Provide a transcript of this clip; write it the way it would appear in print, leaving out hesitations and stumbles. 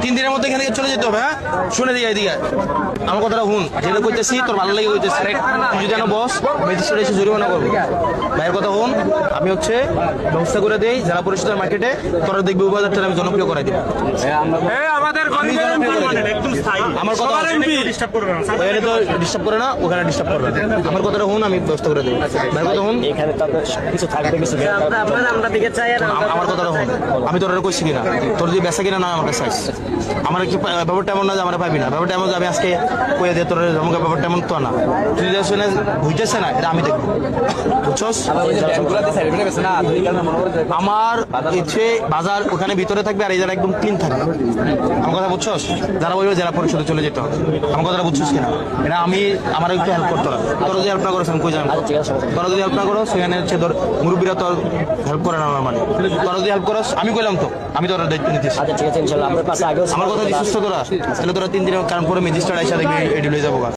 3 দিনের মধ্যে এখানে থেকে চলে যেতে হবে। হ্যাঁ, শুনে দিয়ে এদিকে আমার কথাটা হুন, যেটা কইতেছি তোর ভালো লাগে কইতেছি। তুই যদি বস ম্যাজিস্ট্রেট এসে জরিমানা করবো। ভাইয়ের কথা হুন, আমি হচ্ছে ব্যবস্থা করে দেই জেলা পরিষদের মার্কেটে, তোরা দেখবি উপবাজারটা আমি জনপ্রিয় করাই দিব। আমার কথা ওখানে তো ডিস্টার্ব করে না, ওখানে ডিস্টার্ব করবে না। আমার কথাটা হুন, আমি ব্যবস্থা করে দেবো। ভাইয়ের কথা হুন, এখানে তো কিছু থাকবে, কিছু আমরা দিকে চাই। আর আমার কথাটা হুন, আমি তোর কইছি কিনা, তোর যদি বেসা কিনা না আমাকে চাইস, আমার কি ব্যাপারটা এমন না যে আমার পাবি না। ব্যাপারটা এমন যে আমি আজকে কয়ে দিয়ে তোর আমাকে ব্যাপারটা এমন তো না, তুই যে শুনে বুঝতেছে না, এটা আমি দেখবো, বুঝছস? আমার ইচ্ছে বাজার ওখানে ভিতরে থাকবে আর এই জায়গা একদম ক্লিন থাকবে। আমার কথা বুঝছস? যারা বলবে জেলা পরিষদে চলে যেতে হবে, আমার কথাটা বুঝছস কিনা? এটা আমি আমার একটু হেল্প করতে হবে। তোরা যদি হেল্প না করো আমি কই যাবো? তোরা যদি হেল্প না করো সেখানে হচ্ছে তোর মুরব্বীরা তোর হেল্প করে না আমার মানে। তোরা যদি হেল্প করো আমি কইলাম তো, আমি তোর দায়িত্ব নিতেছি। আচ্ছা ঠিক আছে, ইনশাআল্লাহ আমরা পাশে আগেও আমার কথা যদি সুস্থ তোরা, তাহলে তোরা 3 দিনের কারণ পরে ম্যাজিস্ট্রেট এসে দেখবি এটি লয়ে যাবো।